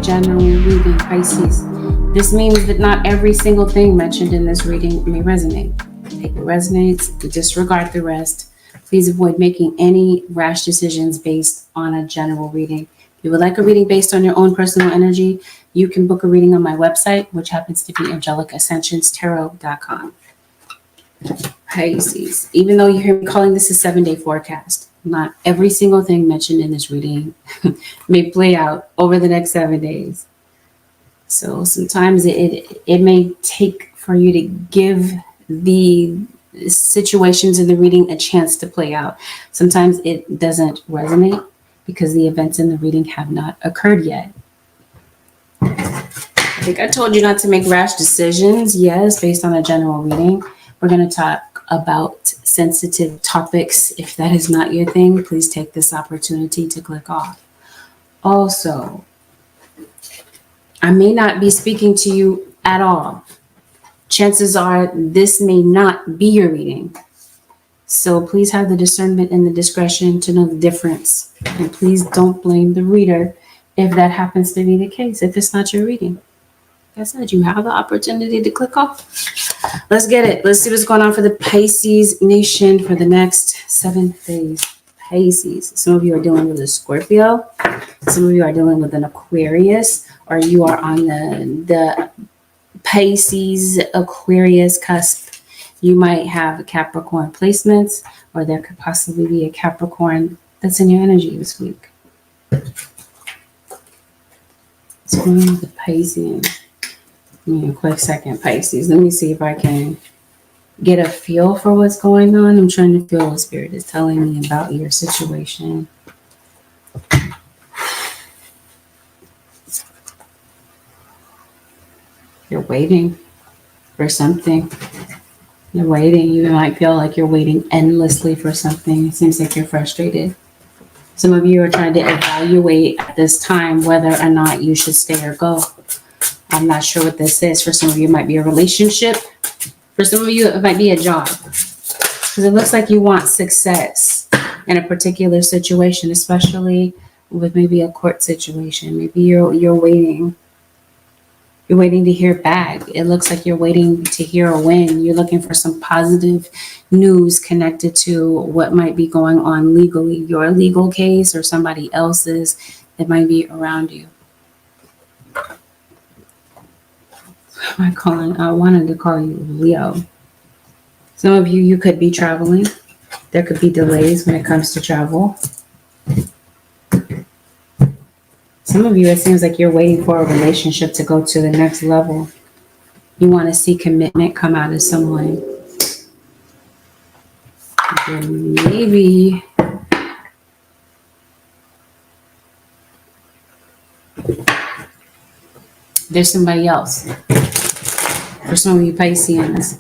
general reading, Pisces. This means that not every single thing mentioned in this reading may resonate. Take what resonates, disregard the rest. Please avoid making any rash decisions based on a general reading. If you would like a reading based on your own personal energy, you can book a reading on my website, which happens to be angelicaascensionstarot.com. Pisces. Even though you hear me calling this a 7-day forecast, not every single thing mentioned in this reading may play out over the next 7 days. So sometimes it may take for you to give the situations in the reading a chance to play out. Sometimes it doesn't resonate because the events in the reading have not occurred yet. I think I told you not to make rash decisions. Yes, based on a general reading. We're going to talk about sensitive topics. If that is not your thing, please take this opportunity to click off. Also, I may not be speaking to you at all. Chances are this may not be your reading. So please have the discernment and the discretion to know the difference. And please don't blame the reader if that happens to be the case, if it's not your reading. Like I said, you have the opportunity to click off. Let's get it. Let's see what's going on for the Pisces nation for the next 7 days. Pisces. Some of you are dealing with a Scorpio. Some of you are dealing with an Aquarius, or you are on the Pisces Aquarius cusp. You might have Capricorn placements, or there could possibly be a Capricorn that's in your energy this week. What's going on with the Pisces? Give me a quick second, Pisces. Let me see if I can get a feel for what's going on. I'm trying to feel what Spirit is telling me about your situation. You're waiting for something. You're waiting. You might feel like you're waiting endlessly for something. It seems like you're frustrated. Some of you are trying to evaluate at this time whether or not you should stay or go. I'm not sure what this is. For some of you, it might be a relationship. For some of you, it might be a job. Because it looks like you want success in a particular situation, especially with maybe a court situation. Maybe you're waiting. You're waiting to hear back. It looks like you're waiting to hear a win. You're looking for some positive news connected to what might be going on legally, your legal case or somebody else's that might be around you. I wanted to call you Leo. Some of you could be traveling. There could be delays when it comes to travel. Some of you, it seems like you're waiting for a relationship to go to the next level. You want to see commitment come out of someone. Maybe there's somebody else. For some of you Pisceans,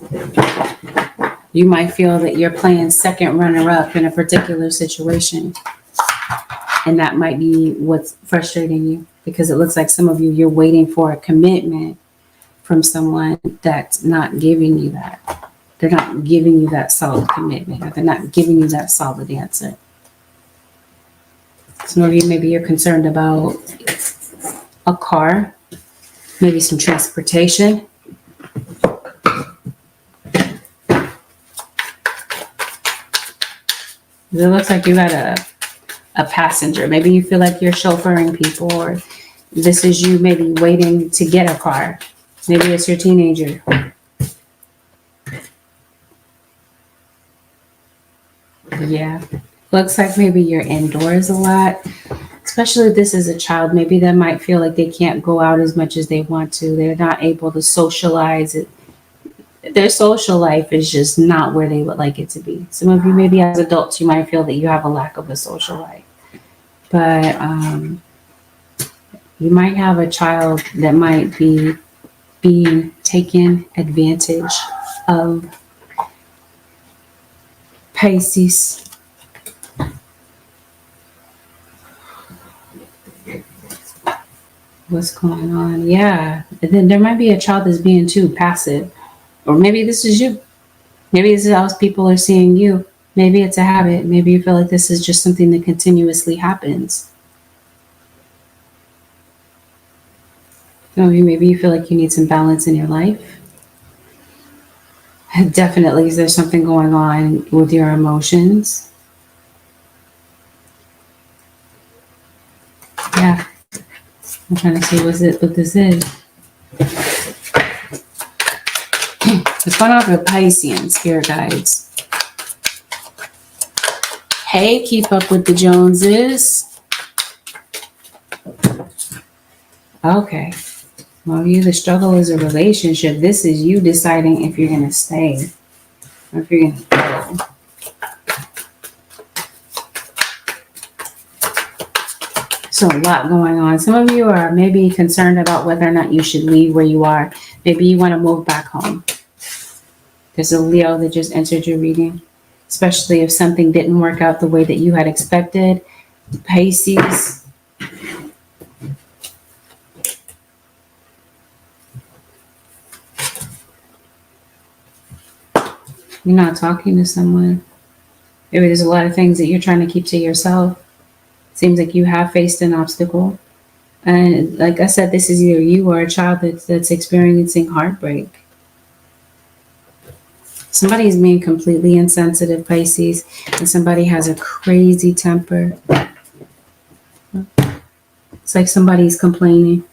you might feel that you're playing second runner-up in a particular situation. And that might be what's frustrating you, because it looks like some of you, you're waiting for a commitment from someone that's not giving you that. They're not giving you that solid commitment, or they're not giving you that solid answer. Some of you, maybe you're concerned about a car, maybe some transportation. It looks like you got a passenger. Maybe you feel like you're chauffeuring people, or this is you maybe waiting to get a car. Maybe it's your teenager. Yeah. Looks like maybe you're indoors a lot. Especially if this is a child, maybe they might feel like they can't go out as much as they want to. They're not able to socialize. Their social life is just not where they would like it to be. Some of you, maybe as adults, you might feel that you have a lack of a social life. But you might have a child that might be being taken advantage of. Pisces. What's going on? Yeah. And then there might be a child that's being too passive. Or maybe this is you. Maybe this is how people are seeing you. Maybe it's a habit. Maybe you feel like this is just something that continuously happens. Oh, maybe you feel like you need some balance in your life. Definitely, there's something going on with your emotions. Yeah, I'm trying to see what this is. What's going on with Piscean spirit guides? Hey, keep up with the Joneses. Okay. Well, the struggle is a relationship. This is you deciding if you're going to stay or if you're going to go. So a lot going on. Some of you are maybe concerned about whether or not you should leave where you are. Maybe you want to move back home. There's a Leo that just entered your reading, especially if something didn't work out the way that you had expected. Pisces. You're not talking to someone. Maybe there's a lot of things that you're trying to keep to yourself. Seems like you have faced an obstacle. And like I said, this is either you or a child that's experiencing heartbreak. Somebody's being completely insensitive, Pisces, and somebody has a crazy temper. It's like somebody's complaining.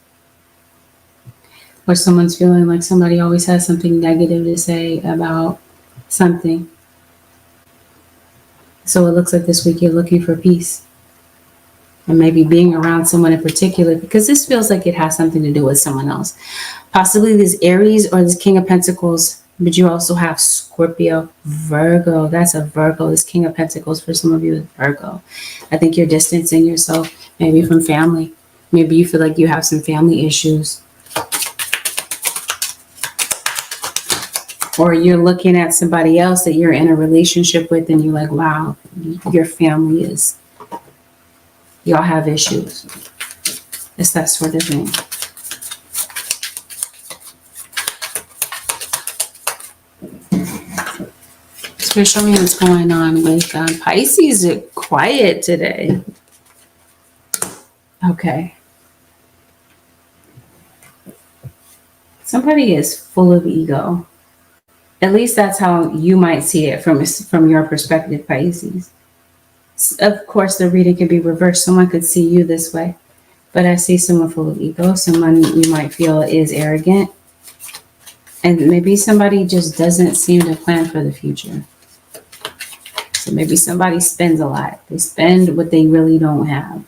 Or someone's feeling like somebody always has something negative to say about something. So it looks like this week you're looking for peace. And maybe being around someone in particular, because this feels like it has something to do with someone else. Possibly this Aries or this King of Pentacles, but you also have Scorpio, Virgo. That's a Virgo. This King of Pentacles for some of you is Virgo. I think you're distancing yourself maybe from family. Maybe you feel like you have some family issues. Or you're looking at somebody else that you're in a relationship with and you're like, wow, your family is, y'all have issues. It's that sort of thing. So show me what's going on with Pisces. Are quiet today. Okay. Somebody is full of ego. At least that's how you might see it from your perspective, Pisces. Of course, the reading could be reversed. Someone could see you this way. But I see someone full of ego. Someone you might feel is arrogant. And maybe somebody just doesn't seem to plan for the future. So maybe somebody spends a lot. They spend what they really don't have.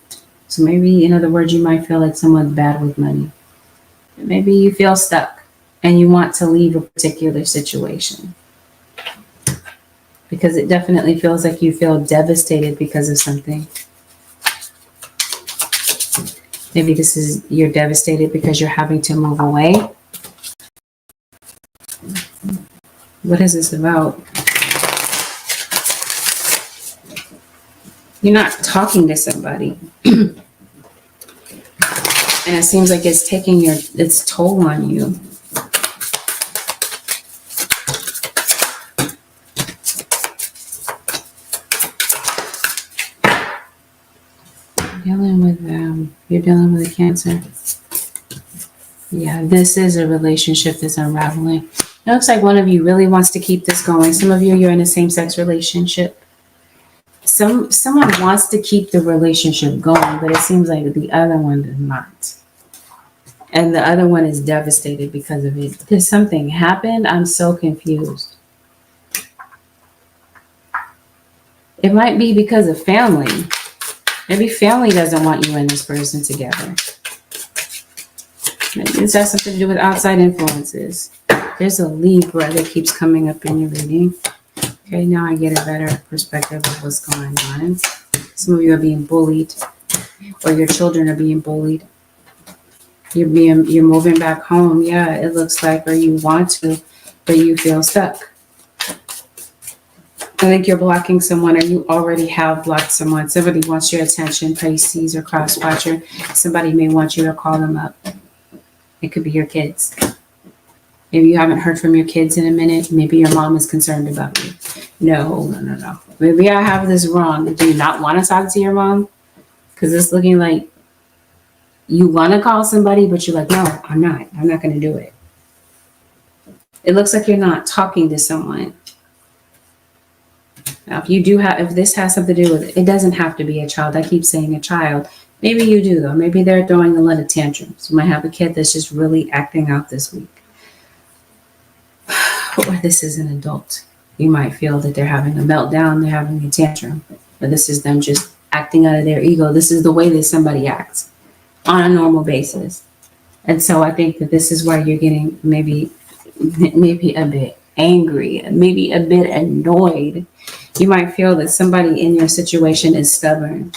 So maybe, in other words, you might feel like someone's bad with money. Maybe you feel stuck and you want to leave a particular situation. Because it definitely feels like you feel devastated because of something. Maybe you're devastated because you're having to move away. What is this about? You're not talking to somebody. And it seems like it's taking its toll on you. You're dealing with a Cancer. Yeah, this is a relationship that's unraveling. It looks like one of you really wants to keep this going. Some of you're in a same-sex relationship. Someone wants to keep the relationship going, but it seems like the other one does not. And the other one is devastated because of it. Because something happened. I'm so confused. It might be because of family. Maybe family doesn't want you and this person together. Maybe this has something to do with outside influences. There's a Libra that keeps coming up in your reading. Okay, now I get a better perspective of what's going on. Some of you are being bullied, or your children are being bullied. You're moving back home. Yeah, it looks like, or you want to, but you feel stuck. I think you're blocking someone, or you already have blocked someone. Somebody wants your attention, Pisces or Crosswatcher. Somebody may want you to call them up. It could be your kids. Maybe you haven't heard from your kids in a minute. Maybe your mom is concerned about you. No. Maybe I have this wrong. Do you not want to talk to your mom? Because it's looking like You want to call somebody, but you're like, no, I'm not going to do it. It looks like you're not talking to someone. Now, if this has something to do with it, it doesn't have to be a child. I keep saying a child. Maybe you do, though. Maybe they're throwing a lot of tantrums. You might have a kid that's just really acting out this week. Or this is an adult. You might feel that they're having a meltdown, they're having a tantrum. But this is them just acting out of their ego. This is the way that somebody acts on a normal basis. And so I think that this is why you're getting maybe a bit angry, maybe a bit annoyed. You might feel that somebody in your situation is stubborn.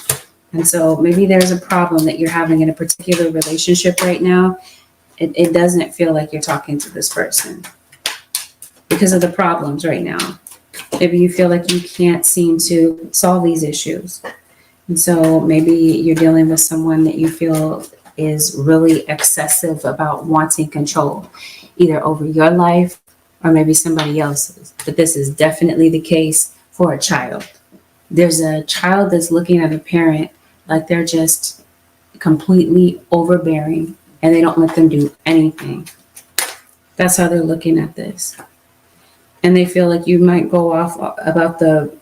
And so maybe there's a problem that you're having in a particular relationship right now. It doesn't feel like you're talking to this person because of the problems right now. Maybe you feel like you can't seem to solve these issues. And so maybe you're dealing with someone that you feel is really excessive about wanting control, either over your life or maybe somebody else's. But this is definitely the case for a child. There's a child that's looking at a parent like they're just completely overbearing and they don't let them do anything. That's how they're looking at this. And they feel like you might go off about the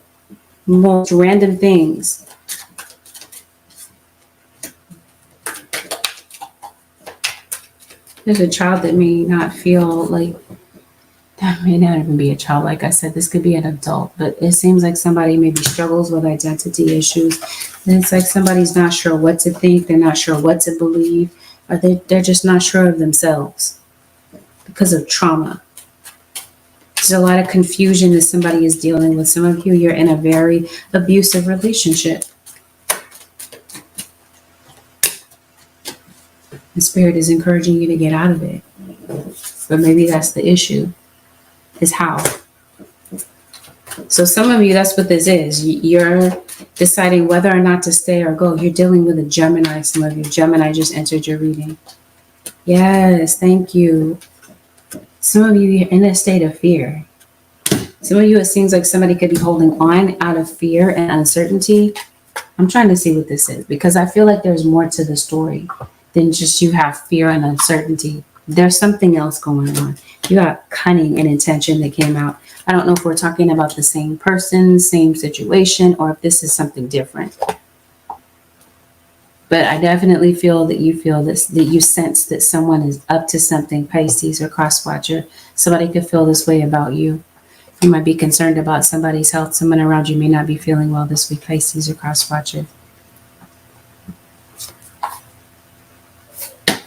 most random things. There's a child that may not feel like, that may not even be a child. Like I said, this could be an adult, but it seems like somebody maybe struggles with identity issues. And it's like somebody's not sure what to think. They're not sure what to believe, or they're just not sure of themselves because of trauma. There's a lot of confusion that somebody is dealing with. Some of you, you're in a very abusive relationship. The Spirit is encouraging you to get out of it. But maybe that's the issue, is how. So some of you, that's what this is. You're deciding whether or not to stay or go. You're dealing with a Gemini. Some of you, Gemini just entered your reading. Yes, thank you. Some of you, you're in a state of fear. Some of you, it seems like somebody could be holding on out of fear and uncertainty. I'm trying to see what this is, because I feel like there's more to the story than just you have fear and uncertainty. There's something else going on. You got cunning and intention that came out. I don't know if we're talking about the same person, same situation, or if this is something different. But I definitely feel that you feel this, that you sense that someone is up to something, Pisces or cross-watcher. Somebody could feel this way about you. You might be concerned about somebody's health. Someone around you may not be feeling well this week, Pisces or cross-watcher.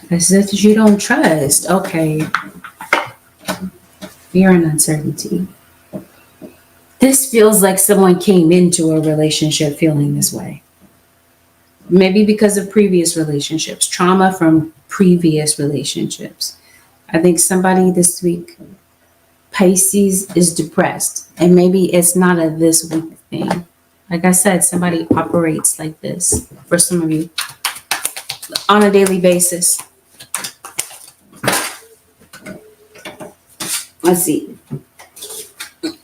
As if you don't trust. Okay. Fear and uncertainty. This feels like someone came into a relationship feeling this way. Maybe because of previous relationships, trauma from previous relationships. I think somebody this week, Pisces, is depressed. And maybe it's not a this week thing. Like I said, somebody operates like this for some of you on a daily basis. Let's see.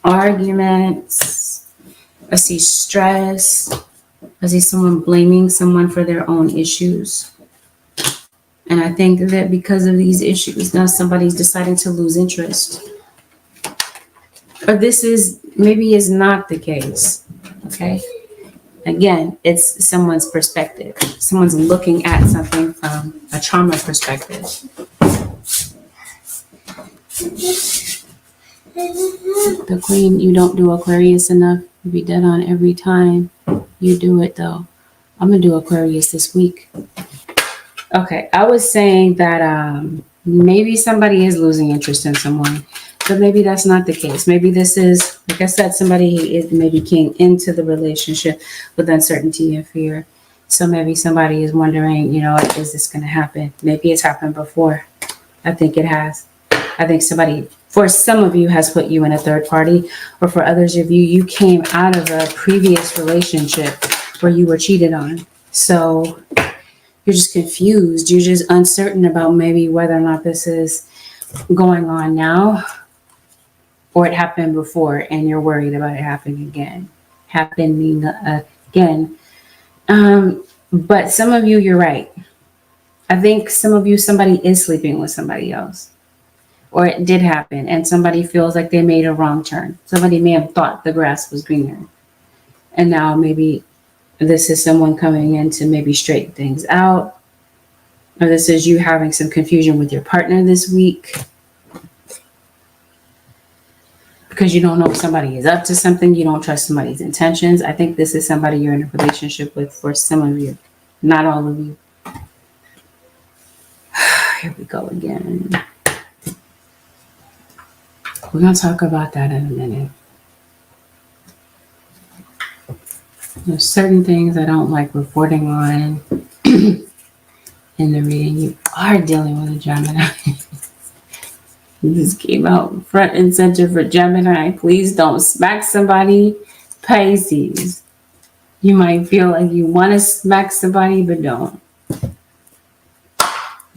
Arguments. I see stress. I see someone blaming someone for their own issues. And I think that because of these issues, now somebody's deciding to lose interest. Or this is, maybe is not the case. Okay. Again, it's someone's perspective. Someone's looking at something from a trauma perspective. The Queen, you don't do Aquarius enough. You'll be dead on every time you do it, though. I'm going to do Aquarius this week. Okay, I was saying that maybe somebody is losing interest in someone, but maybe that's not the case. Maybe this is, like I said, somebody maybe came into the relationship with uncertainty and fear. So maybe somebody is wondering, is this going to happen? Maybe it's happened before. I think it has. I think somebody, for some of you, has put you in a third party, or for others of you, you came out of a previous relationship where you were cheated on. So you're just confused. You're just uncertain about maybe whether or not this is going on now or it happened before, and you're worried about it happening again. But some of you, you're right. I think some of you, somebody is sleeping with somebody else. Or it did happen and somebody feels like they made a wrong turn. Somebody may have thought the grass was greener. And now maybe this is someone coming in to maybe straighten things out. Or this is you having some confusion with your partner this week. Because you don't know if somebody is up to something. You don't trust somebody's intentions. I think this is somebody you're in a relationship with for some of you. Not all of you. Here we go again. We're going to talk about that in a minute. There's certain things I don't like reporting on in the reading. You are dealing with a Gemini. This came out front and center for Gemini. Please don't smack somebody. Pisces. You might feel like you want to smack somebody, but don't.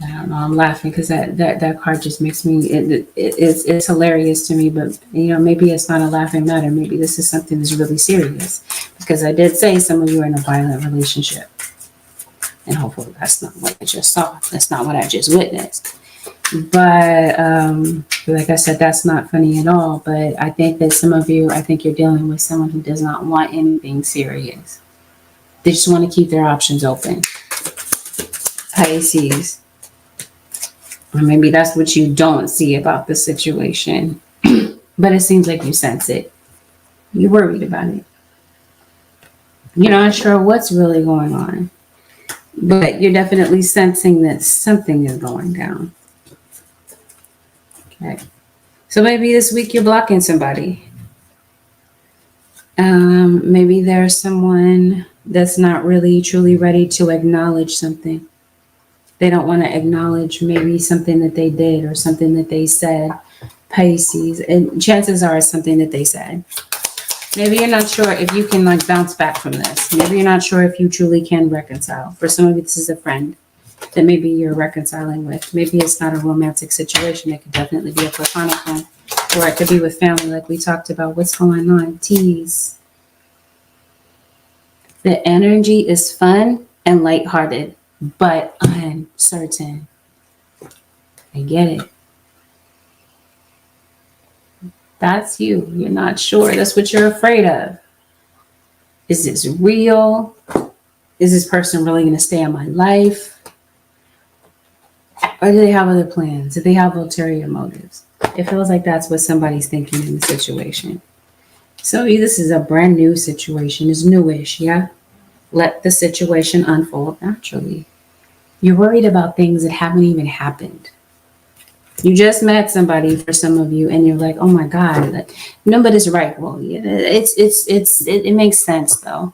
I don't know. I'm laughing because that card just makes me. It's hilarious to me, but maybe it's not a laughing matter. Maybe this is something that's really serious. Because I did say some of you are in a violent relationship, and hopefully that's not what I just saw. That's not what I just witnessed. But like I said, that's not funny at all. But I think that some of you, I think you're dealing with someone who does not want anything serious. They just want to keep their options open. Pisces. Or maybe that's what you don't see about the situation. But it seems like you sense it. You're worried about it. You're not sure what's really going on. But you're definitely sensing that something is going down. Okay. So maybe this week you're blocking somebody. Maybe there's someone that's not really truly ready to acknowledge something. They don't want to acknowledge maybe something that they did or something that they said. Pisces. And chances are it's something that they said. Maybe you're not sure if you can bounce back from this. Maybe you're not sure if you truly can reconcile. For some of you, this is a friend that maybe you're reconciling with. Maybe it's not a romantic situation. It could definitely be a platonic one. Or it could be with family like we talked about. What's going on? Tease. The energy is fun and lighthearted, but uncertain. I get it. That's you. You're not sure. That's what you're afraid of. Is this real? Is this person really going to stay in my life? Or do they have other plans? Do they have ulterior motives? It feels like that's what somebody's thinking in the situation. So this is a brand new situation. It's newish, yeah? Let the situation unfold naturally. You're worried about things that haven't even happened. You just met somebody for some of you and you're like, oh my God, nobody's right. Well, yeah, it makes sense though,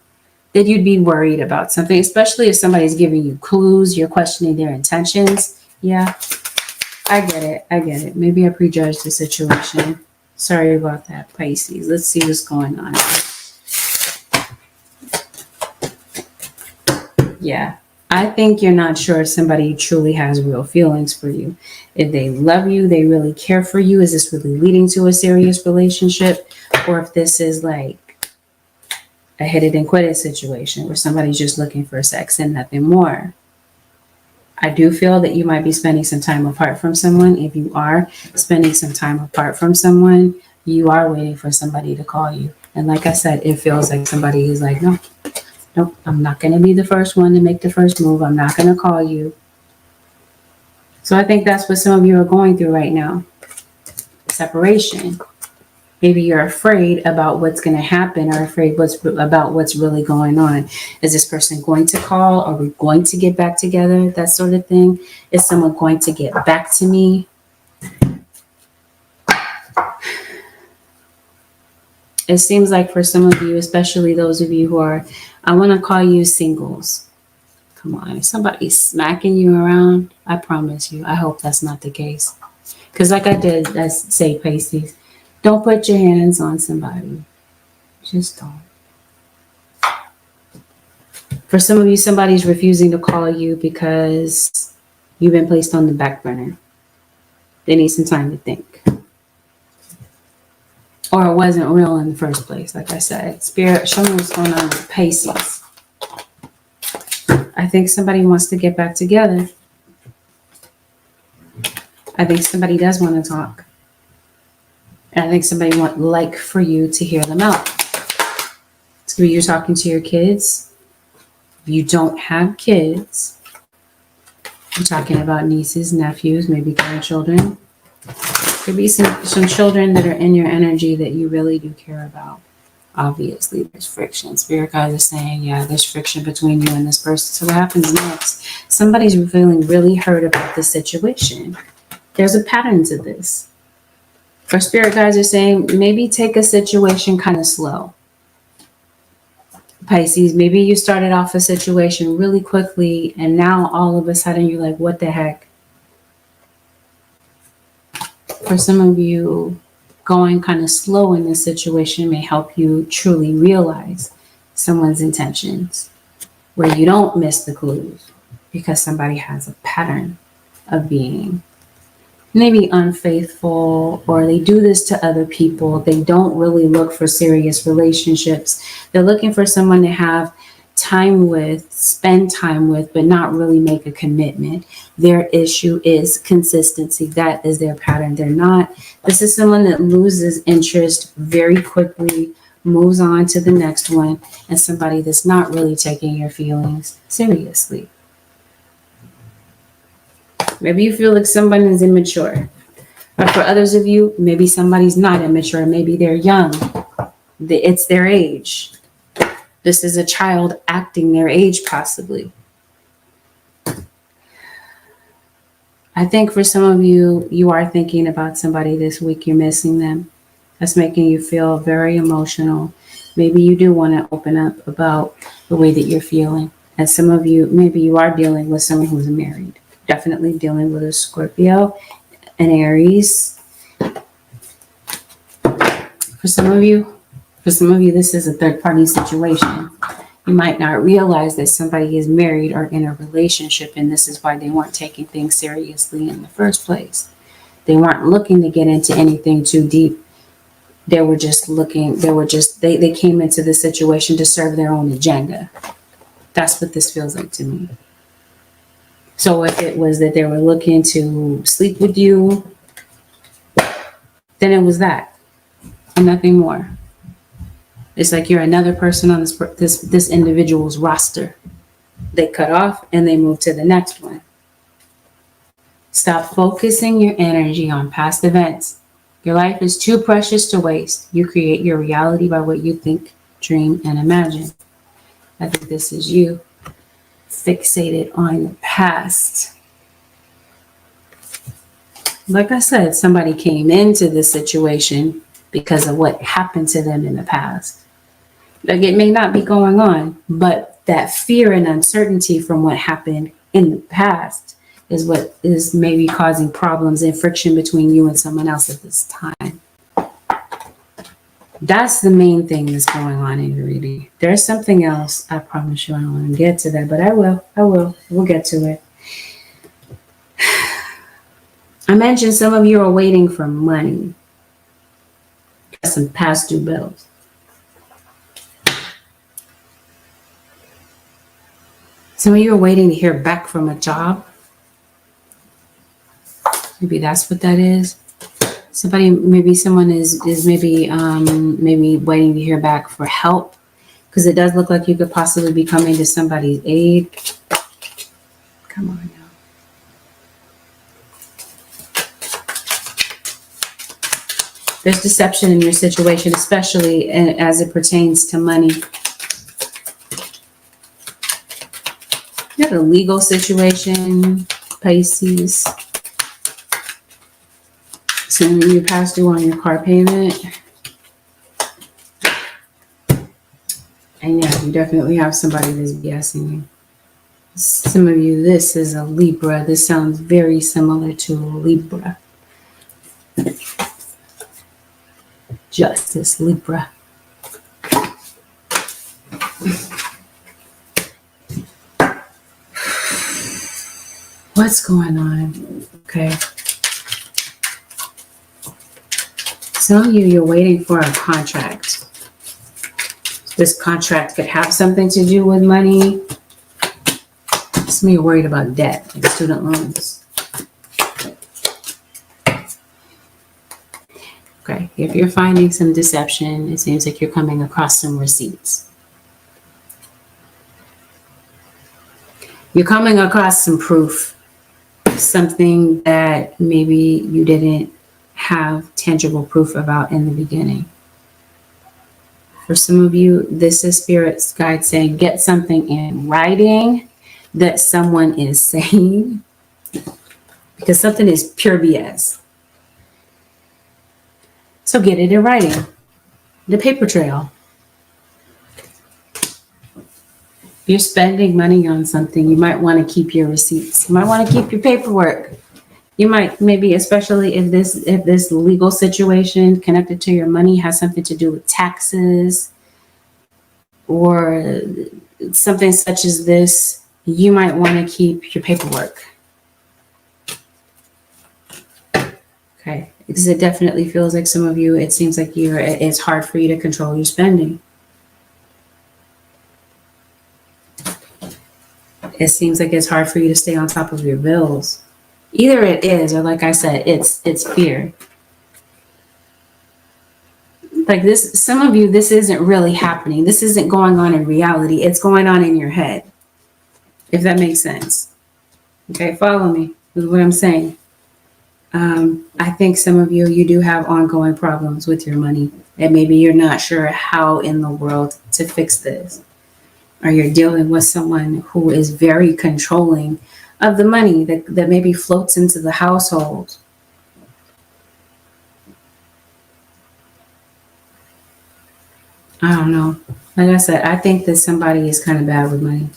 that you'd be worried about something, especially if somebody's giving you clues, you're questioning their intentions. Yeah, I get it. Maybe I prejudged the situation. Sorry about that, Pisces. Let's see what's going on. Yeah. I think you're not sure if somebody truly has real feelings for you. If they love you, they really care for you. Is this really leading to a serious relationship? Or if this is like a hit it and quit it situation where somebody's just looking for sex and nothing more. I do feel that you might be spending some time apart from someone. If you are spending some time apart from someone, you are waiting for somebody to call you. And like I said, it feels like somebody is like, Nope, I'm not going to be the first one to make the first move. I'm not going to call you. So I think that's what some of you are going through right now. Separation. Maybe you're afraid about what's going to happen or afraid about what's really going on. Is this person going to call? Are we going to get back together? That sort of thing. Is someone going to get back to me? It seems like for some of you, especially those of you who are, I want to call you singles. Come on, if somebody's smacking you around, I promise you, I hope that's not the case. Because like I say, Pisces, don't put your hands on somebody. Just don't. For some of you, somebody's refusing to call you because you've been placed on the back burner. They need some time to think. Or it wasn't real in the first place, like I said. Spirit, show me what's going on with Pisces. I think somebody wants to get back together. I think somebody does want to talk. And I think somebody would like for you to hear them out. So you're talking to your kids. If you don't have kids, you're talking about nieces, nephews, maybe grandchildren. Could be some children that are in your energy that you really do care about. Obviously, there's friction. Spirit guides are saying, yeah, there's friction between you and this person. So what happens next? Somebody's feeling really hurt about the situation. There's a pattern to this. Or spirit guides are saying, maybe take a situation kind of slow. Pisces, maybe you started off a situation really quickly and now all of a sudden you're like, what the heck? For some of you, going kind of slow in this situation may help you truly realize someone's intentions, where you don't miss the clues because somebody has a pattern of being maybe unfaithful, or they do this to other people. They don't really look for serious relationships. They're looking for someone to have time with, spend time with, but not really make a commitment. Their issue is consistency. That is their pattern. This is someone that loses interest very quickly, moves on to the next one, and somebody that's not really taking your feelings seriously. Maybe you feel like someone is immature. But for others of you, maybe somebody's not immature. Maybe they're young. It's their age. This is a child acting their age, possibly. I think for some of you, you are thinking about somebody this week. You're missing them. That's making you feel very emotional. Maybe you do want to open up about the way that you're feeling. And some of you, maybe you are dealing with someone who's married. Definitely dealing with a Scorpio, an Aries. For some of you, this is a third-party situation. You might not realize that somebody is married or in a relationship, and this is why they weren't taking things seriously in the first place. They weren't looking to get into anything too deep. They were just looking, they came into the situation to serve their own agenda. That's what this feels like to me. So if it was that they were looking to sleep with you, then it was that and nothing more. It's like you're another person on this individual's roster. They cut off and they move to the next one. Stop focusing your energy on past events. Your life is too precious to waste. You create your reality by what you think, dream, and imagine. I think this is you, fixated on the past. Like I said, somebody came into this situation because of what happened to them in the past. Like, it may not be going on, but that fear and uncertainty from what happened in the past is what is maybe causing problems and friction between you and someone else at this time. That's the main thing that's going on in your reading. There's something else. I promise you I don't want to get to that, but I will. We'll get to it. I mentioned some of you are waiting for money. Got some past due bills. Some of you are waiting to hear back from a job. Maybe that's what that is. Maybe someone is maybe waiting to hear back for help, because it does look like you could possibly be coming to somebody's aid. Come on now. There's deception in your situation, especially as it pertains to money. You have a legal situation, Pisces. So you pass due on your car payment. And yeah, you definitely have somebody that's BSing you. Some of you, this is a Libra. This sounds very similar to a Libra. Justice, Libra. What's going on? Okay. Some of you, you're waiting for a contract. This contract could have something to do with money. Some of you are worried about debt, like student loans. Okay, if you're finding some deception, it seems like you're coming across some receipts. You're coming across some proof, something that maybe you didn't have tangible proof about in the beginning. For some of you, this is Spirit's guide saying, get something in writing that someone is saying, because something is pure BS. So get it in writing. The paper trail. If you're spending money on something, you might want to keep your receipts. You might want to keep your paperwork. You might, maybe especially if this legal situation connected to your money has something to do with taxes or something such as this, you might want to keep your paperwork. Okay, because it definitely feels like some of you, it seems like it's hard for you to control your spending. It seems like it's hard for you to stay on top of your bills. Either it is, or like I said, it's fear. Like this, some of you, this isn't really happening. This isn't going on in reality. It's going on in your head, if that makes sense. Okay, follow me with what I'm saying. I think some of you do have ongoing problems with your money, and maybe you're not sure how in the world to fix this. Or you're dealing with someone who is very controlling of the money that maybe floats into the household. I don't know. Like I said, I think that somebody is kind of bad with money.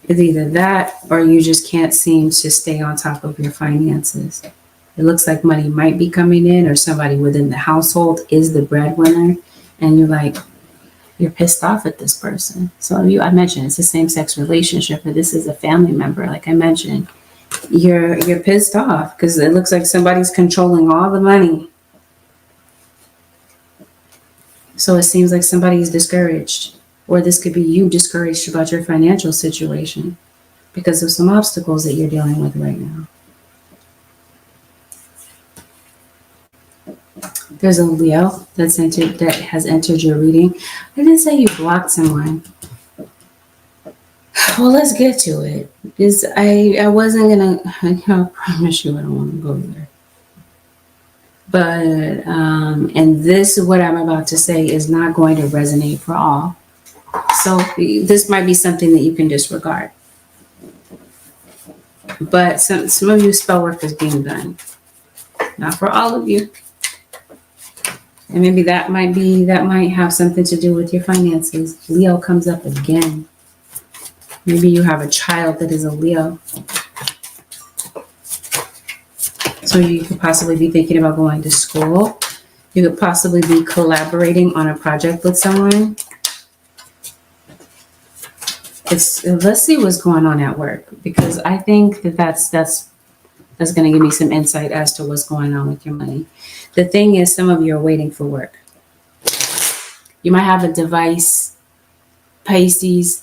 It's either that or you just can't seem to stay on top of your finances. It looks like money might be coming in, or somebody within the household is the breadwinner, and you're pissed off at this person. So I mentioned it's a same-sex relationship, or this is a family member. Like I mentioned, you're pissed off because it looks like somebody's controlling all the money. So it seems like somebody's discouraged, or this could be you discouraged about your financial situation because of some obstacles that you're dealing with right now. There's a Leo that has entered your reading. I didn't say you blocked someone. Well, let's get to it. Because I wasn't gonna. I promise you, I don't want to go there. But and this, what I'm about to say, is not going to resonate for all. So this might be something that you can disregard. But some of you, spell work is being done. Not for all of you. And maybe that might have something to do with your finances. Leo comes up again. Maybe you have a child that is a Leo. So you could possibly be thinking about going to school. You could possibly be collaborating on a project with someone. Let's see what's going on at work, because I think that's going to give me some insight as to what's going on with your money. The thing is, some of you are waiting for work. You might have a device, Pisces,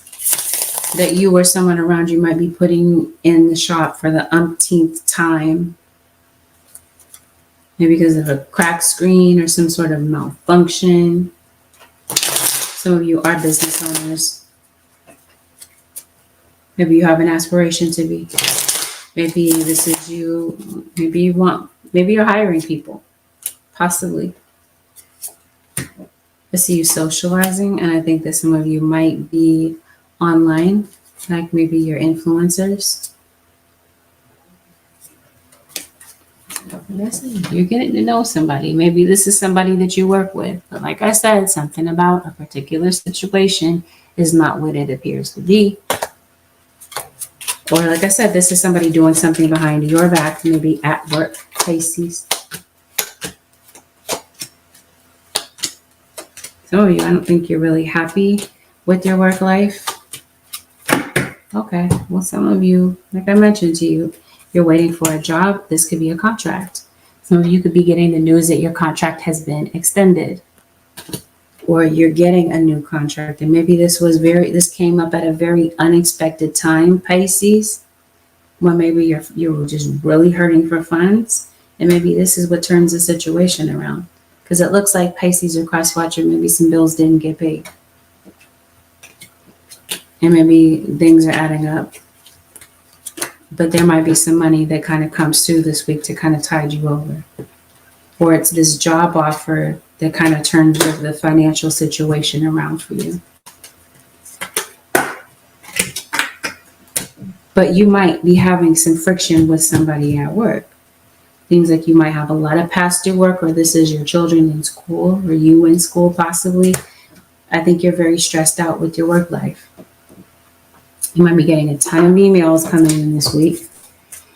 that you or someone around you might be putting in the shop for the umpteenth time. Maybe because of a cracked screen or some sort of malfunction. Some of you are business owners. Maybe you have an aspiration to be. Maybe this is you. Maybe you're hiring people. Possibly. I see you socializing, and I think that some of you might be online, like maybe you're influencers. You're getting to know somebody. Maybe this is somebody that you work with. But like I said, something about a particular situation is not what it appears to be. Or like I said, this is somebody doing something behind your back, maybe at work, Pisces. Some of you, I don't think you're really happy with your work life. Okay, well, some of you, like I mentioned to you, you're waiting for a job. This could be a contract. Some of you could be getting the news that your contract has been extended, or you're getting a new contract. And maybe this came up at a very unexpected time, Pisces, when maybe you were just really hurting for funds And maybe this is what turns the situation around. Because it looks like Pisces are cross-watching. Maybe some bills didn't get paid. And maybe things are adding up. But there might be some money that kind of comes through this week to kind of tide you over. Or it's this job offer that kind of turns the financial situation around for you. But you might be having some friction with somebody at work. Things like you might have a lot of pass-through work, or this is your children in school, or you in school possibly. I think you're very stressed out with your work life. You might be getting a ton of emails coming in this week.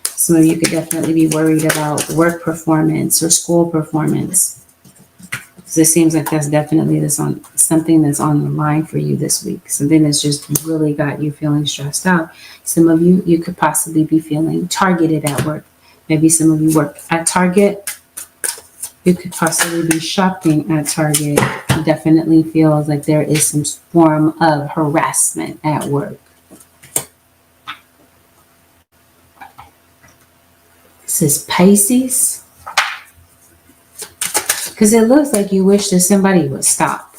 Some of you could definitely be worried about work performance or school performance. So it seems like that's definitely something that's on the line for you this week. Something that's just really got you feeling stressed out. Some of you could possibly be feeling targeted at work. Maybe some of you work at Target. You could possibly be shopping at Target. It definitely feels like there is some form of harassment at work. This is Pisces. Because it looks like you wish that somebody would stop.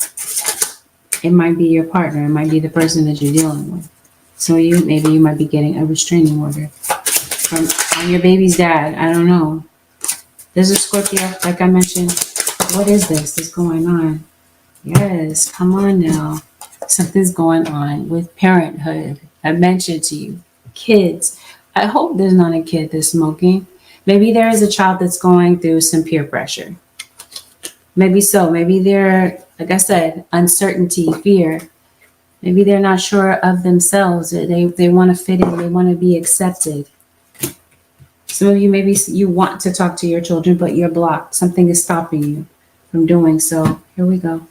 It might be your partner. It might be the person that you're dealing with. So maybe you might be getting a restraining order from your baby's dad. I don't know. There's a Scorpio, like I mentioned. What is this that's going on? Yes, come on now. Something's going on with parenthood. I mentioned to you, kids. I hope there's not a kid that's smoking. Maybe there is a child that's going through some peer pressure. Maybe so. Maybe they're, like I said, uncertainty, fear. Maybe they're not sure of themselves. They want to fit in. They want to be accepted. Some of you, maybe you want to talk to your children, but you're blocked. Something is stopping you from doing so. Here we go.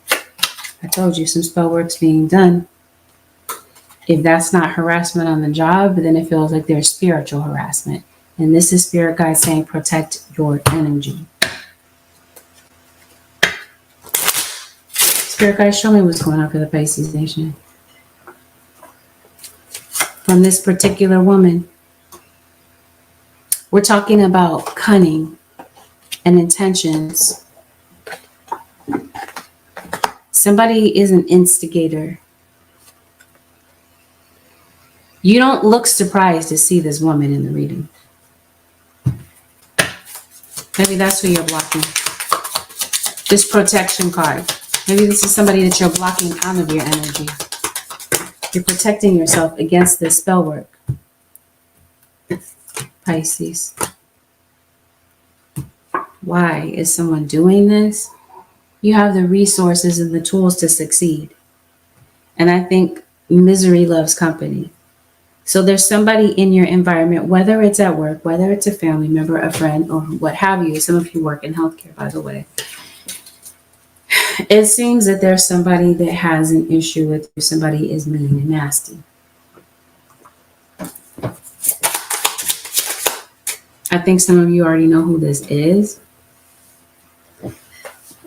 I told you some spell work's being done. If that's not harassment on the job, then it feels like there's spiritual harassment. And this is spirit guide saying protect your energy. Spirit guide, show me what's going on for the Pisces nation. From this particular woman, we're talking about cunning and intentions. Somebody is an instigator. You don't look surprised to see this woman in the reading. Maybe that's who you're blocking. This protection card. Maybe this is somebody that you're blocking out of your energy. You're protecting yourself against this spell work. Pisces. Why is someone doing this? You have the resources and the tools to succeed. And I think misery loves company. So there's somebody in your environment, whether it's at work, whether it's a family member, a friend, or what have you. Some of you work in healthcare, by the way. It seems that there's somebody that has an issue with you. Somebody is mean and nasty. I think some of you already know who this is.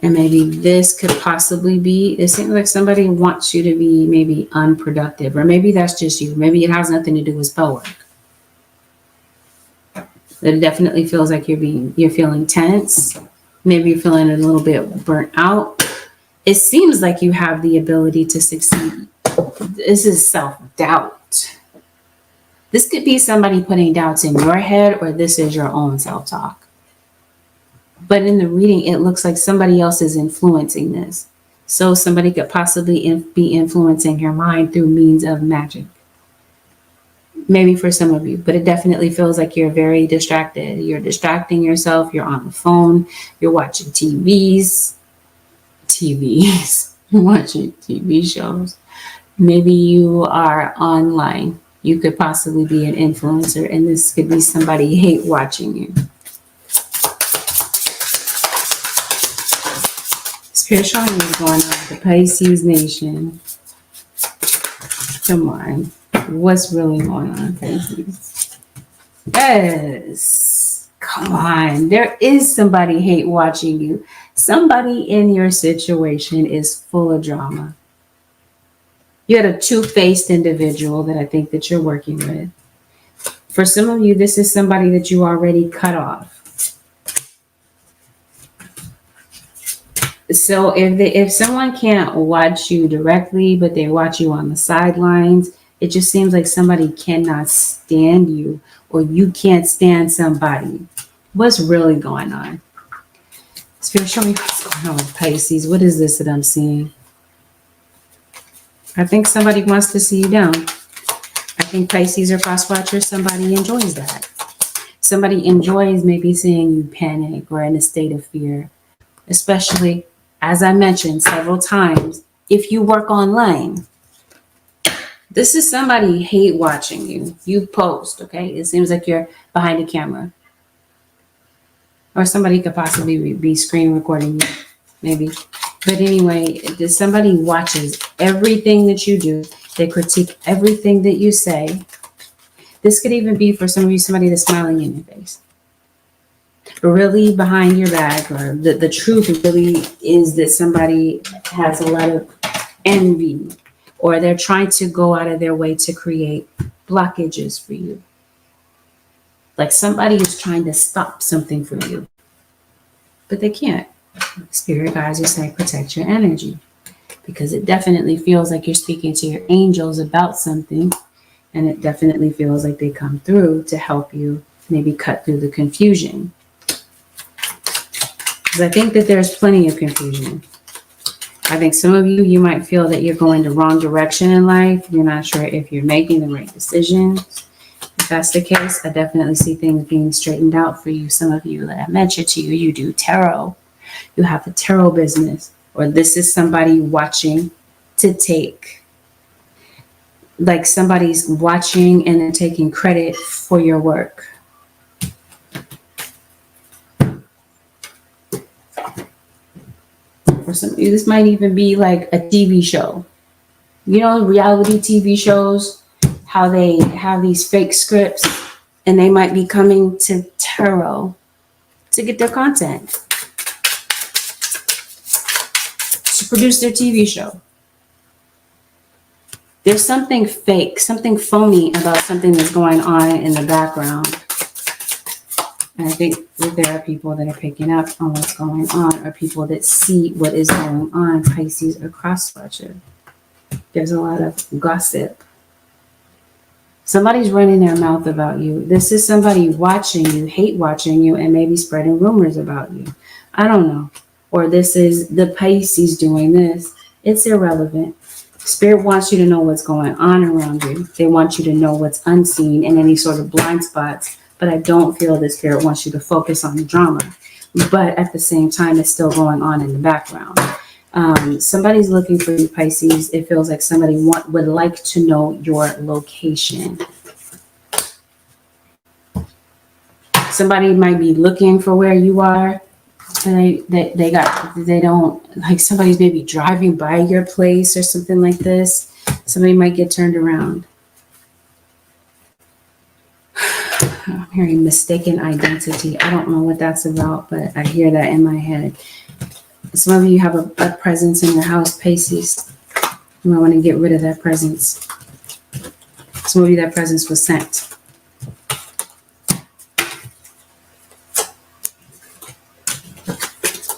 And maybe this could possibly be, it seems like somebody wants you to be maybe unproductive, or maybe that's just you. Maybe it has nothing to do with spell work. It definitely feels like you're feeling tense. Maybe you're feeling a little bit burnt out. It seems like you have the ability to succeed. This is self-doubt. This could be somebody putting doubts in your head, or this is your own self-talk. But in the reading, it looks like somebody else is influencing this. So somebody could possibly be influencing your mind through means of magic. Maybe for some of you, but it definitely feels like you're very distracted. You're distracting yourself. You're on the phone. You're watching TVs. You're watching TV shows. Maybe you are online. You could possibly be an influencer, and this could be somebody hate watching you. Spirit showing me what's going on with the Pisces nation. Come on. What's really going on, Pisces? Yes. Come on. There is somebody hate watching you. Somebody in your situation is full of drama. You had a two-faced individual that I think that you're working with. For some of you, this is somebody that you already cut off. So if someone can't watch you directly, but they watch you on the sidelines, it just seems like somebody cannot stand you, or you can't stand somebody. What's really going on? Spirit, show me what's going on with Pisces. What is this that I'm seeing? I think somebody wants to see you down. I think Pisces or cross watchers, somebody enjoys that. Somebody enjoys maybe seeing you panic or in a state of fear, especially, as I mentioned several times, if you work online. This is somebody hate watching you. You post, okay? It seems like you're behind a camera. Or somebody could possibly be screen recording you, maybe. But anyway, somebody watches everything that you do. They critique everything that you say. This could even be for some of you, somebody that's smiling in your face. But really behind your back, or the truth really is that somebody has a lot of envy, or they're trying to go out of their way to create blockages for you. Like somebody is trying to stop something for you, but they can't. Spirit guides you say protect your energy, because it definitely feels like you're speaking to your angels about something, and it definitely feels like they come through to help you maybe cut through the confusion. Because I think that there's plenty of confusion. I think some of you might feel that you're going the wrong direction in life. You're not sure if you're making the right decisions. If that's the case, I definitely see things being straightened out for you. Some of you, that I mentioned to you, you do tarot. You have a tarot business, or this is somebody watching to take, like somebody's watching and then taking credit for your work. For some of you, this might even be like a TV show. You know, reality TV shows, how they have these fake scripts, and they might be coming to tarot to get their content, to produce their TV show. There's something fake, something phony about something that's going on in the background. And I think that there are people that are picking up on what's going on, or people that see what is going on. Pisces or cross watcher. There's a lot of gossip. Somebody's running their mouth about you. This is somebody watching you, hate watching you, and maybe spreading rumors about you. I don't know. Or this is the Pisces doing this. It's irrelevant. Spirit wants you to know what's going on around you. They want you to know what's unseen and any sort of blind spots. But I don't feel that Spirit wants you to focus on the drama. But at the same time, it's still going on in the background. Somebody's looking for you, Pisces. It feels like somebody would like to know your location. Somebody might be looking for where you are. And they don't, like somebody's maybe driving by your place or something like this. Somebody might get turned around. I'm hearing mistaken identity. I don't know what that's about, but I hear that in my head. Some of you have a presence in your house, Pisces. You might want to get rid of that presence. Some of you, that presence was sent.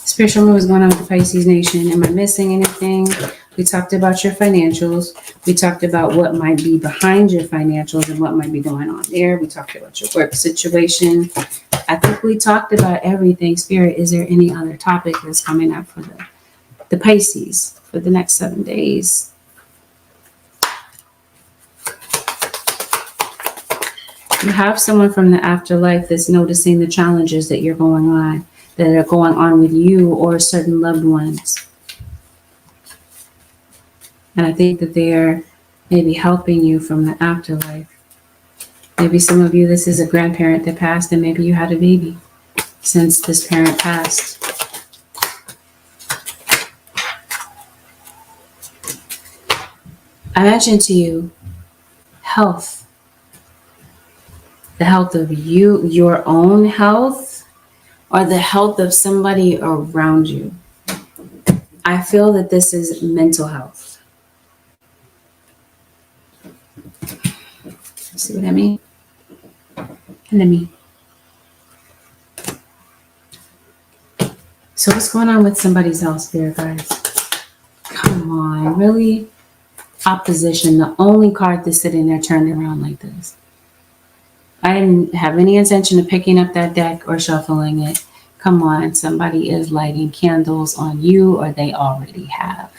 Spirit, show me what's going on with the Pisces nation. Am I missing anything? We talked about your financials. We talked about what might be behind your financials and what might be going on there. We talked about your work situation. I think we talked about everything. Spirit, is there any other topic that's coming up for the Pisces for the next 7 days? You have someone from the afterlife that's noticing the challenges that you're going on, that are going on with you or certain loved ones. And I think that they're maybe helping you from the afterlife. Maybe some of you, this is a grandparent that passed, and maybe you had a baby since this parent passed. I mentioned to you health. The health of you, your own health, or the health of somebody around you. I feel that this is mental health. See what I mean? So what's going on with somebody's house there, guys? Come on, really? Opposition, the only card that's sitting there turned around like this. I didn't have any intention of picking up that deck or shuffling it. Come on, somebody is lighting candles on you, or they already have.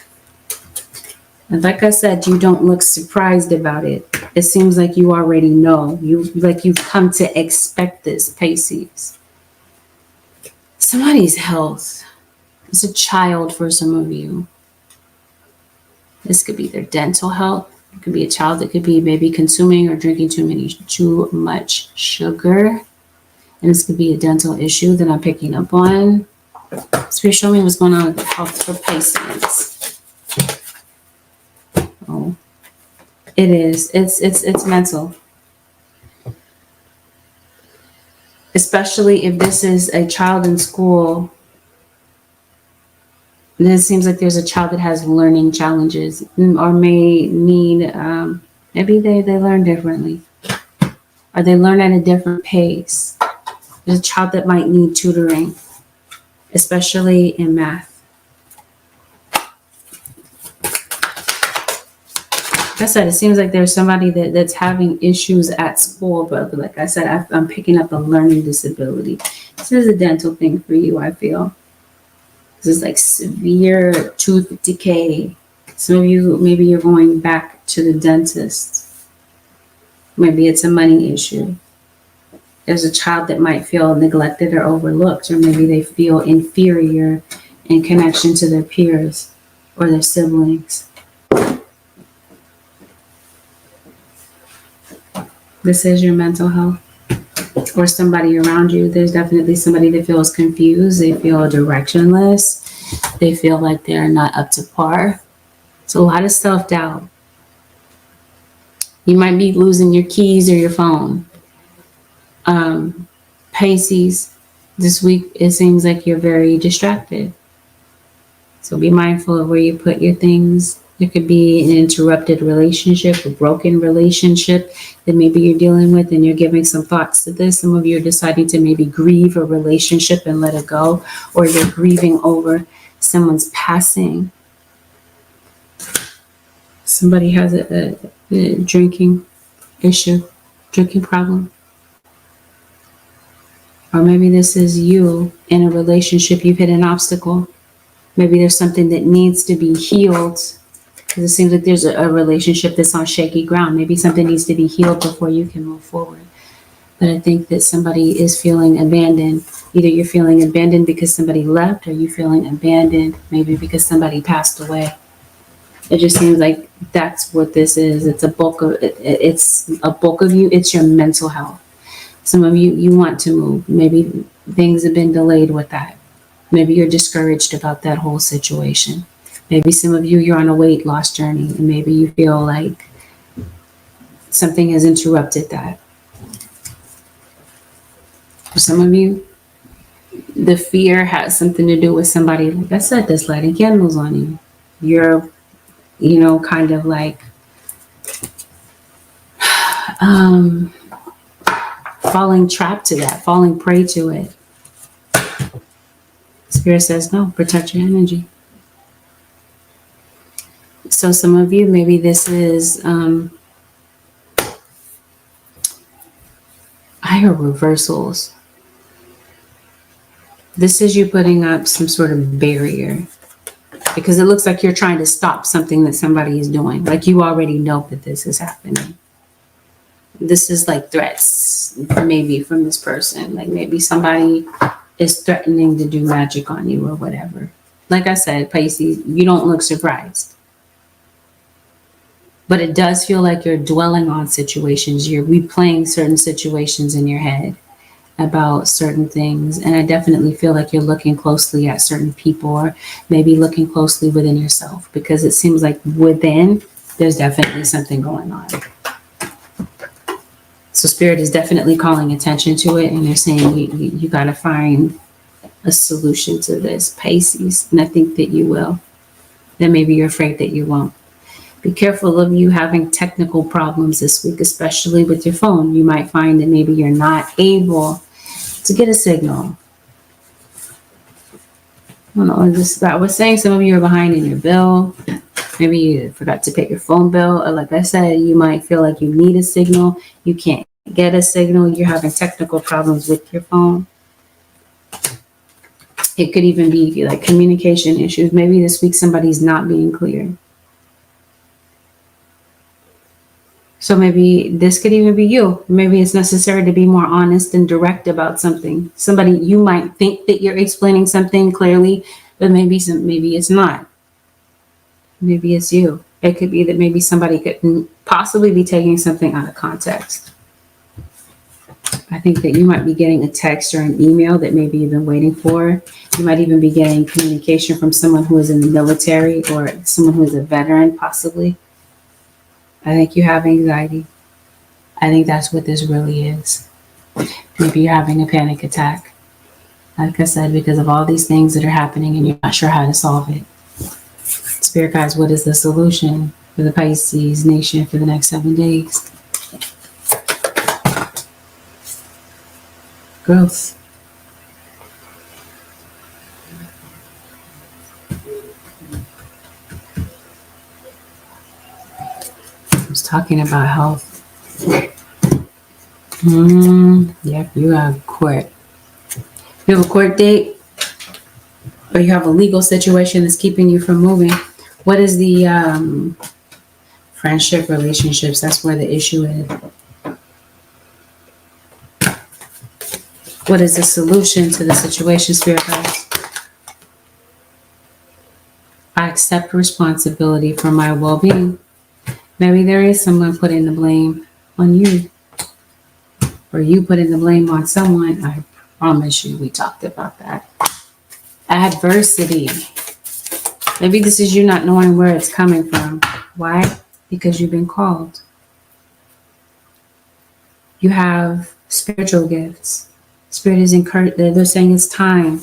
And like I said, you don't look surprised about it. It seems like you already know. You've come to expect this, Pisces. Somebody's health. It's a child for some of you. This could be their dental health. It could be a child that could be maybe consuming or drinking too much sugar. And this could be a dental issue that I'm picking up on. Spirit, show me what's going on with the health for Pisces. Oh, it is. It's mental. Especially if this is a child in school. And it seems like there's a child that has learning challenges or may need, maybe they learn differently. Or they learn at a different pace. There's a child that might need tutoring, especially in math. Like I said, it seems like there's somebody that's having issues at school, but like I said, I'm picking up a learning disability. This is a dental thing for you, I feel. This is like severe tooth decay. Some of you, maybe you're going back to the dentist. Maybe it's a money issue. There's a child that might feel neglected or overlooked, or maybe they feel inferior in connection to their peers or their siblings. This is your mental health. Or somebody around you. There's definitely somebody that feels confused. They feel directionless. They feel like they're not up to par. It's a lot of self-doubt. You might be losing your keys or your phone. Pisces, this week it seems like you're very distracted. So be mindful of where you put your things. There could be an interrupted relationship, a broken relationship that maybe you're dealing with, and you're giving some thoughts to this. Some of you are deciding to maybe grieve a relationship and let it go, or you're grieving over someone's passing. Somebody has a drinking issue, drinking problem. Or maybe this is you in a relationship, you've hit an obstacle. Maybe there's something that needs to be healed. Because it seems like there's a relationship that's on shaky ground. Maybe something needs to be healed before you can move forward. But I think that somebody is feeling abandoned. Either you're feeling abandoned because somebody left, or you're feeling abandoned maybe because somebody passed away. It just seems like that's what this is. It's a bulk of you. It's your mental health. Some of you want to move. Maybe things have been delayed with that. Maybe you're discouraged about that whole situation. Maybe some of you're on a weight loss journey, and maybe you feel like something has interrupted that. For some of you, the fear has something to do with somebody, like I said, that's lighting candles on you. You're, kind of like falling trapped to that, falling prey to it. Spirit says, no, protect your energy. So some of you, maybe this is, I hear reversals. This is you putting up some sort of barrier, because it looks like you're trying to stop something that somebody is doing. Like you already know that this is happening. This is like threats, maybe from this person. Like maybe somebody is threatening to do magic on you or whatever. Like I said, Pisces, you don't look surprised. But it does feel like you're dwelling on situations. You're replaying certain situations in your head about certain things. And I definitely feel like you're looking closely at certain people, or maybe looking closely within yourself, because it seems like within, there's definitely something going on. So Spirit is definitely calling attention to it, and they're saying you got to find a solution to this, Pisces. And I think that you will. Then maybe you're afraid that you won't. Be careful of you having technical problems this week, especially with your phone. You might find that maybe you're not able to get a signal. don't know, I was saying some of you are behind in your bill. Maybe you forgot to pay your phone bill. Or like I said, you might feel like you need a signal. You can't get a signal. You're having technical problems with your phone. It could even be like communication issues. Maybe this week somebody's not being clear. So maybe this could even be you. Maybe it's necessary to be more honest and direct about something. Somebody, you might think that you're explaining something clearly, but maybe it's not. Maybe it's you. It could be that maybe somebody could possibly be taking something out of context. I think that you might be getting a text or an email that maybe you've been waiting for. You might even be getting communication from someone who is in the military or someone who is a veteran, possibly. I think you have anxiety. I think that's what this really is. Maybe you're having a panic attack. Like I said, because of all these things that are happening and you're not sure how to solve it. Spirit guides, what is the solution for the Pisces nation for the next 7 days? Growth. I was talking about health. Yep, you have court. You have a court date, or you have a legal situation that's keeping you from moving. What is the friendship, relationships? That's where the issue is. What is the solution to the situation, Spirit guides? I accept responsibility for my well-being. Maybe there is someone putting the blame on you, or you putting the blame on someone. I promise you, we talked about that. Adversity. Maybe this is you not knowing where it's coming from. Why? Because you've been called. You have spiritual gifts. Spirit is encouraged. They're saying it's time.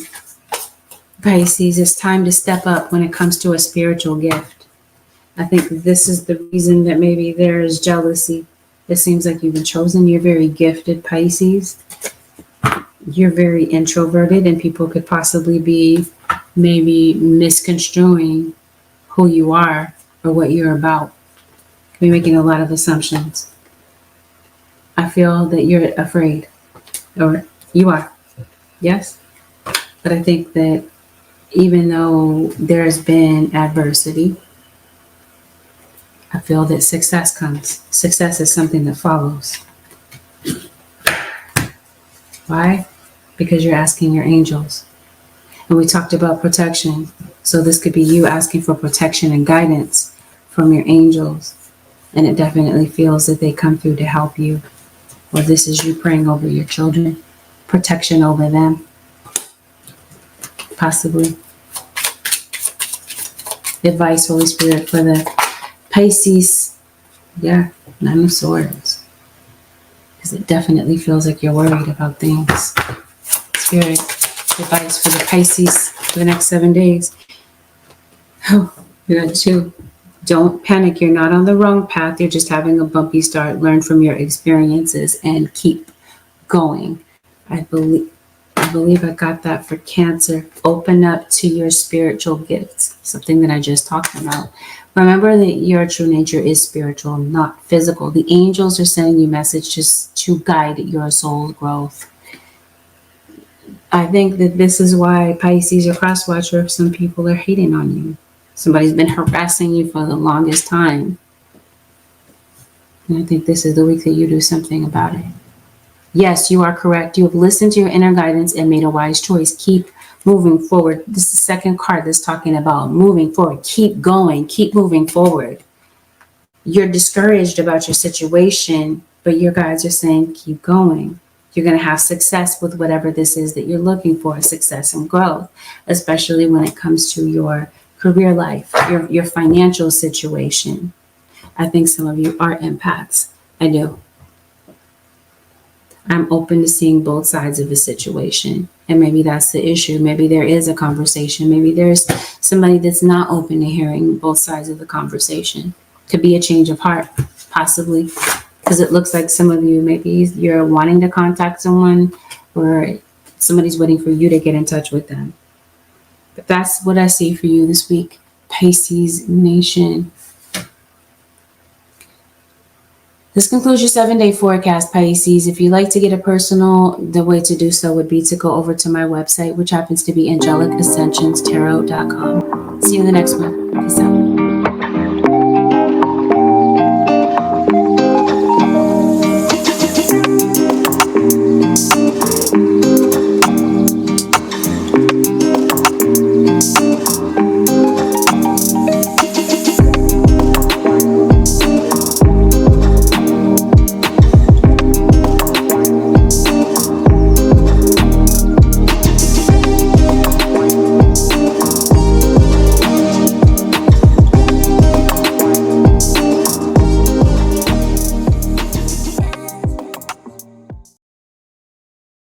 Pisces, it's time to step up when it comes to a spiritual gift. I think this is the reason that maybe there is jealousy. It seems like you've been chosen. You're very gifted, Pisces. You're very introverted, and people could possibly be maybe misconstruing who you are or what you're about. Could be making a lot of assumptions. I feel that you're afraid, or you are. Yes? But I think that even though there's been adversity, I feel that success comes. Success is something that follows. Why? Because you're asking your angels. And we talked about protection. So this could be you asking for protection and guidance from your angels. And it definitely feels that they come through to help you. Or this is you praying over your children. Protection over them. Possibly. Advice, Holy Spirit, for the Pisces. Yeah, 9 of Swords. Because it definitely feels like you're worried about things. Spirit, advice for the Pisces for the next 7 days. Oh, we got 2. Don't panic. You're not on the wrong path. You're just having a bumpy start. Learn from your experiences and keep going. I believe I got that for Cancer. Open up to your spiritual gifts. Something that I just talked about. Remember that your true nature is spiritual, not physical. The angels are sending you messages to guide your soul's growth. I think that this is why Pisces or cross watcher, if some people are hating on you. Somebody's been harassing you for the longest time. And I think this is the week that you do something about it. Yes, you are correct. You have listened to your inner guidance and made a wise choice. Keep moving forward. This is the second card that's talking about moving forward. Keep going. Keep moving forward. You're discouraged about your situation, but your guides are saying keep going. You're going to have success with whatever this is that you're looking for, success and growth, especially when it comes to your career life, your financial situation. I think some of you are empaths. I do. I'm open to seeing both sides of a situation. And maybe that's the issue. Maybe there is a conversation. Maybe there's somebody that's not open to hearing both sides of the conversation. Could be a change of heart, possibly. Because it looks like some of you, maybe you're wanting to contact someone or somebody's waiting for you to get in touch with them. But that's what I see for you this week, Pisces Nation. This concludes your 7-day forecast, Pisces. If you'd like to get a personal, the way to do so would be to go over to my website, which happens to be angelic ascensions tarot.com. See you in the next one. Peace out.